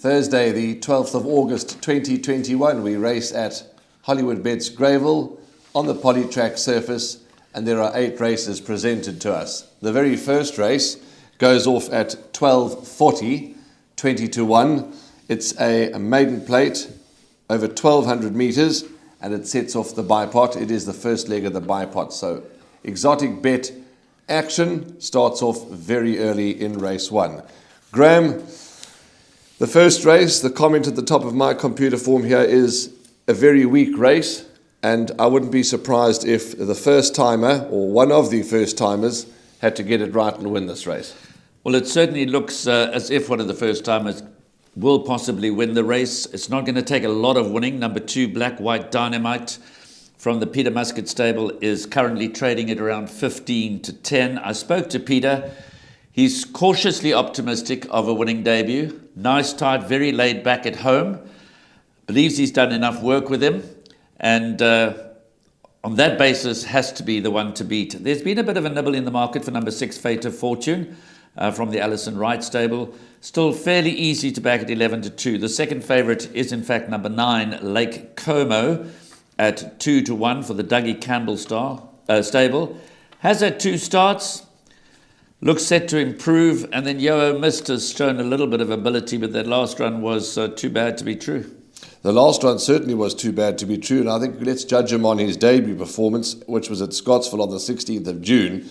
Thursday, the 12th of August 2021, we race at Hollywood Bets Greyville on the polytrack surface, and there are 8 races presented to us. The very first race goes off at 12:40, 20-1. It's a maiden plate over 1,200 metres, and it sets off the bipot. It is the first leg of the bipot, so exotic bet action starts off very early in race 1. Graham, the first race, the comment at the top of my computer form here is a very weak race, and I wouldn't be surprised if the first timer or one of the first timers had to get it right and win this race. Well, it certainly looks as if one of the first timers will possibly win the race. It's not going to take a lot of winning. Number 2, Black White Dynamite from the Peter Muscat stable is currently trading at around 15-10. I spoke to Peter. He's cautiously optimistic of a winning debut. Nice, tight, very laid back at home. Believes he's done enough work with him. And on that basis, has to be the one to beat. There's been a bit of a nibble in the market for number 6, Fate of Fortune, from the Alison Wright stable. Still fairly easy to back at 11-2. The second favourite is, in fact, number 9, Lake Como, at 2-1 for the Dougie Campbell stable. Has had 2 starts. Looks set to improve, and then Yo-O Mist has shown a little bit of ability, but that last run was too bad to be true. The last run certainly was too bad to be true, and I think let's judge him on his debut performance, which was at Scottsville on the 16th of June.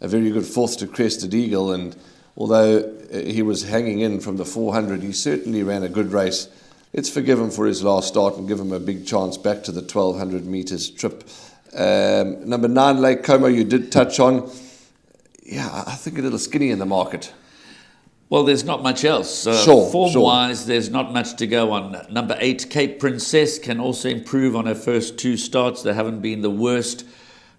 A very good 4th to Crested Eagle, and although he was hanging in from the 400, he certainly ran a good race. Let's forgive him for his last start and give him a big chance back to the 1,200 metres trip. Number 9, Lake Como, you did touch on. Yeah, I think a little skinny in the market. Well, there's not much else. Form-wise, there's not much to go on. Number 8, Cape Princess, can also improve on her first 2 starts. They haven't been the worst.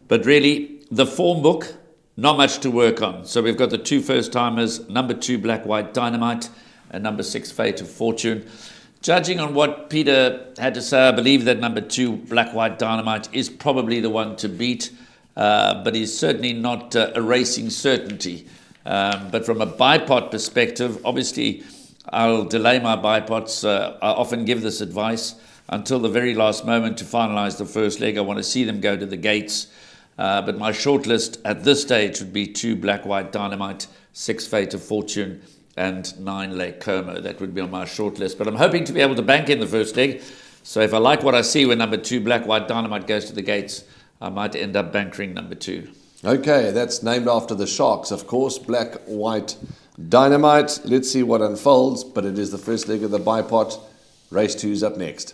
But really, the form book, not much to work on. So we've got the 2 first-timers, number 2, Black White Dynamite, and number 6, Fate of Fortune. Judging on what Peter had to say, I believe that number 2, Black White Dynamite, is probably the one to beat. But he's certainly not a racing certainty. But from a bipot perspective, obviously I'll delay my bipots. I often give this advice until the very last moment to finalise the first leg. I want to see them go to the gates. But my shortlist at this stage would be 2, Black White Dynamite, 6, Fate of Fortune, and 9, Lake Como. That would be on my shortlist. But I'm hoping to be able to bank in the first leg. So if I like what I see when number 2, Black White Dynamite, goes to the gates, I might end up bankering number 2. Okay, that's named after the Sharks, of course. Black White Dynamite. Let's see what unfolds, but it is the first leg of the bipot. Race 2's up next.